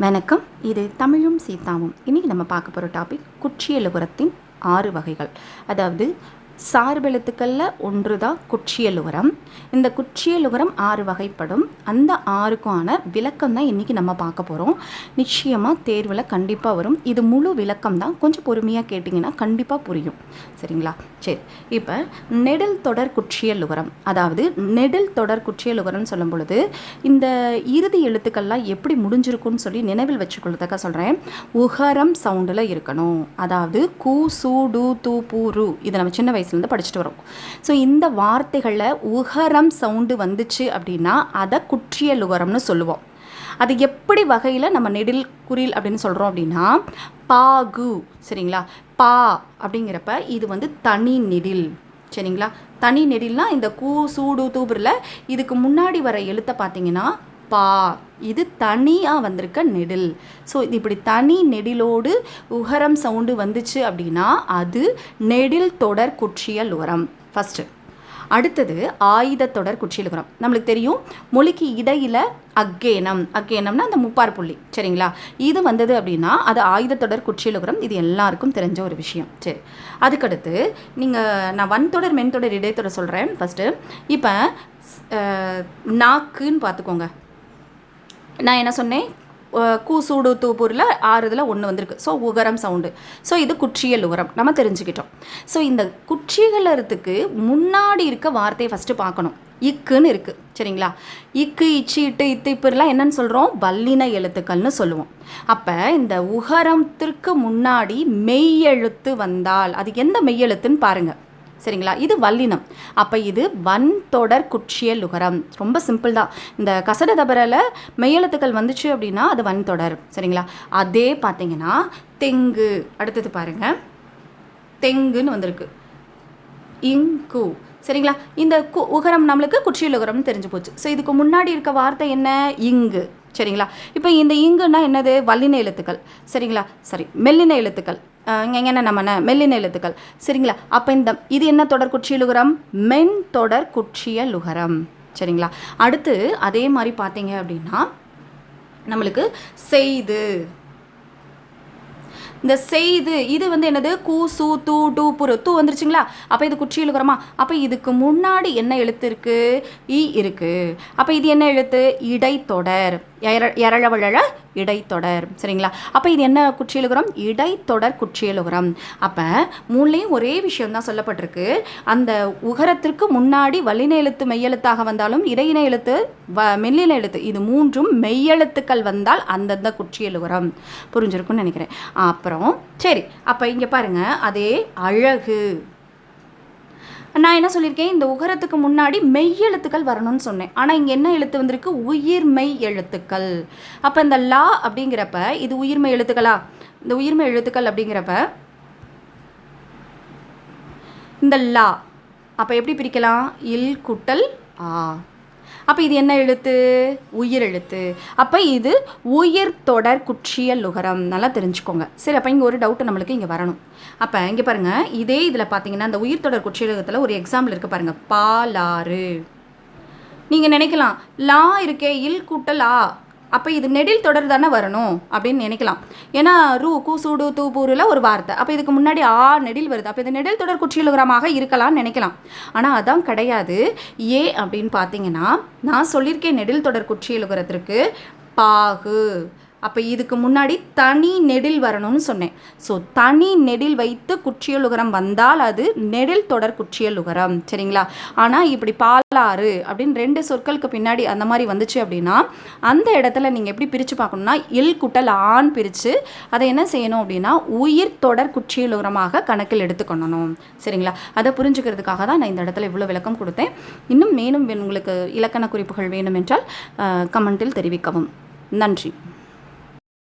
வணக்கம். இது தமிழும் சீதாவும். இன்றைக்கி நம்ம பார்க்க போகிற டாபிக் குற்றியலுகரத்தின் 6 வகைகள். அதாவது சார்பெழுத்துக்களில் ஒன்று தான் குற்றியலுகரம். இந்த குற்றியலுகரம் 6 வகைப்படும். அந்த 6க்கான விளக்கம் தான் இன்றைக்கி நம்ம பார்க்க போகிறோம். நிச்சயமாக தேர்வில் கண்டிப்பாக வரும். இது முழு விளக்கம் தான். கொஞ்சம் பொறுமையாக கேட்டிங்கன்னா கண்டிப்பாக புரியும். சரிங்களா? சரி, இப்போ நெடில் தொடர் குற்றியலுகரம், அதாவது நெடில் தொடர் குற்றியலுகரம்னு சொல்லும் பொழுது இந்த இறுதி எழுத்துக்கள்லாம் எப்படி முடிஞ்சிருக்குன்னு சொல்லி நினைவில் வச்சுக்கொள்றதுக்காக சொல்கிறேன். உகரம் சவுண்டில் இருக்கணும். அதாவது கூ சூ டு தூ பூ ரு, இதை நம்ம சின்ன வயசுலேருந்து படிச்சுட்டு வரோம். ஸோ இந்த வார்த்தைகளில் உகரம் சவுண்டு வந்துச்சு அப்படின்னா அதை குற்றியலுகரம்னு சொல்லுவோம். அது எப்படி வகையில் நம்ம நெடில் குறில் அப்படின்னு சொல்கிறோம் அப்படின்னா பாகு. சரிங்களா? பா அப்படிங்கிறப்ப இது தனி நெடில். சரிங்களா? தனி நெடில்னா இந்த கூ சூடு தூபுரில் இதுக்கு முன்னாடி வர எழுத்தை பார்த்தீங்கன்னா பா, இது தனியாக வந்திருக்க நெடில். ஸோ இது இப்படி தனி நெடிலோடு உகரம் சவுண்டு வந்துச்சு அப்படின்னா அது நெடில் தொடர் குற்றியலுகரம் ஃபஸ்ட்டு. அடுத்தது ஆயுத தொடர் குற்றியலுகரம். நம்மளுக்கு தெரியும், மொழிக்கு இடையில் அக்கேனம், அக்கேனம்னா அந்த முப்பார் புள்ளி. சரிங்களா? இது வந்தது அப்படின்னா அது ஆயுத தொடர் குற்றியலுகரம். இது எல்லாருக்கும் தெரிஞ்ச ஒரு விஷயம். சரி, அதுக்கடுத்து நான் வன்தொடர் மென்தொடர் இடைத்தொடர் சொல்கிறேன் ஃபஸ்ட்டு. இப்போ நாக்குன்னு பார்த்துக்கோங்க. நான் என்ன சொன்னேன்? கூசூடு தூப்பூரில் 6 1 வந்திருக்கு. ஸோ உகரம் சவுண்டு. ஸோ இது குற்றியலுகரம் நம்ம தெரிஞ்சுக்கிட்டோம். ஸோ இந்த குற்றியலுகரத்துக்கு முன்னாடி இருக்க வார்த்தையை ஃபஸ்ட்டு பார்க்கணும். இக்குன்னு இருக்குது. சரிங்களா? இக்கு இச்சு இட்டு இத்து இப்பெல்லாம் என்னன்னு சொல்கிறோம்? வல்லின எழுத்துக்கள்னு சொல்லுவோம். அப்போ இந்த உகரத்திற்கு முன்னாடி மெய்யெழுத்து வந்தால் அது எந்த மெய்யெழுத்துன்னு பாருங்கள். சரிங்களா? இது வல்லினம். அப்போ இது வன்தொடர் குற்றியலுகரம். ரொம்ப சிம்பிள் தான். இந்த கசட தபரில் மெய்யெழுத்துக்கள் வந்துச்சு அப்படின்னா அது வன்தொடர். சரிங்களா? அதே பார்த்தீங்கன்னா தெங்கு, அடுத்தது பாருங்கள், தெங்குன்னு வந்திருக்கு. இங்கு. சரிங்களா? இந்த உகரம் நம்மளுக்கு குற்றியலுகரம்னு தெரிஞ்சு போச்சு. ஸோ இதுக்கு முன்னாடி இருக்க வார்த்தை என்ன? இங்கு. சரிங்களா? இப்போ இந்த இங்குன்னா என்னது? வல்லின எழுத்துக்கள். சரிங்களா? சரி, மெல்லின எழுத்துக்கள். இங்கே என்ன நம்ம மெல்லின எழுத்துக்கள். சரிங்களா? அப்போ இது என்ன தொடர் குற்றியலுகரம்? மென் தொடர் குற்றியலுகரம். சரிங்களா? அடுத்து அதே மாதிரி பார்த்தீங்க அப்படின்னா நம்மளுக்கு செய்து. இந்த செய்து இது என்னது? கூ சூ தூ டு புரு, தூ வந்துருச்சுங்களா? அப்போ இது குற்றியலுகரமா? அப்போ இதுக்கு முன்னாடி என்ன எழுத்து இருக்குது? இ இருக்குது. அப்போ இது என்ன எழுத்து? இடைத்தொடர். எரழவழ இடைத்தொடர். சரிங்களா? அப்போ இது என்ன குற்றியலுகரம்? இடைத்தொடர் குற்றியலுகரம். அப்போ மூணுலேயும் ஒரே விஷயம் தான் சொல்லப்பட்டிருக்கு. அந்த உகரத்திற்கு முன்னாடி வல்லின எழுத்து மெய்யெழுத்தாக வந்தாலும் இடையின எழுத்து மெல்லின எழுத்து இது மூன்றும் மெய்யெழுத்துக்கள் வந்தால் அந்தந்த குற்றியலுகரம். புரிஞ்சிருக்குன்னு நினைக்கிறேன். அப்புறம் சரி, அப்போ இங்கே பாருங்கள், அதே அழகு. நான் என்ன சொல்லியிருக்கேன்? இந்த உகரத்துக்கு முன்னாடி மெய்யெழுத்துக்கள் வரணும்னு சொன்னேன். ஆனால் இங்கே என்ன எழுத்து வந்திருக்கு? உயிர்மெய் எழுத்துக்கள். அப்போ இந்த லா அப்படிங்கிறப்ப இது உயிர்மெய் எழுத்துக்களா? இந்த உயிர்மெய் எழுத்துக்கள் அப்படிங்கிறப்ப இந்த லா அப்போ எப்படி பிரிக்கலாம்? இல் குட்டல் ஆ. அப்போ இது என்ன எழுத்து? உயிர் எழுத்து. அப்போ இது உயிர் தொடர் குற்றியலுகரம். நல்லா தெரிஞ்சுக்கோங்க. சரி, அப்போ இங்கே ஒரு டவுட்டு நம்மளுக்கு இங்கே வரணும். அப்போ இங்கே பாருங்கள், இதே இதில் பார்த்தீங்கன்னா இந்த உயிர் தொடர் குற்றியலுகரத்தில் ஒரு எக்ஸாம்பிள் இருக்குது பாருங்கள். பாலாறு. நீங்கள் நினைக்கலாம், லா இருக்கே, இல் கூட்டல் ஆ, அப்போ இது நெடில் தொடர் தானே வரணும் அப்படின்னு நினைக்கலாம். ஏன்னா ரூ கூ சூடு தூ பூரில் ஒரு வார்த்தை, அப்போ இதுக்கு முன்னாடி ஆ நெடில் வருது. அப்போ இது நெடில் தொடர் குற்றியலுகரமாக இருக்கலாம்னு நினைக்கலாம். ஆனால் அதான் கிடையாது. ஏ அப்படின்னு பார்த்தீங்கன்னா நான் சொல்லியிருக்கேன் நெடில் தொடர் குற்றியலுகரத்திற்கு பாகு. அப்போ இதுக்கு முன்னாடி தனி நெடில் வரணும்னு சொன்னேன். ஸோ தனி நெடில் வைத்து குற்றியலுகரம் வந்தால் அது நெடில் தொடர் குற்றியலுகரம். சரிங்களா? ஆனால் இப்படி பாலாறு அப்படின்னு 2 சொற்களுக்கு பின்னாடி அந்த மாதிரி வந்துச்சு அப்படின்னா அந்த இடத்துல நீங்கள் எப்படி பிரித்து பார்க்கணுன்னா இல் குட்டல் ஆண் பிரித்து அதை என்ன செய்யணும் அப்படின்னா உயிர் தொடர் குற்றியலுகரமாக கணக்கில் எடுத்துக்கொள்ளணும். சரிங்களா? அதை புரிஞ்சுக்கிறதுக்காக தான் நான் இந்த இடத்துல இவ்வளோ விளக்கம் கொடுத்தேன். இன்னும் மேலும் உங்களுக்கு இலக்கண குறிப்புகள் வேணும் என்றால் கமெண்ட்டில் தெரிவிக்கவும். நன்றி.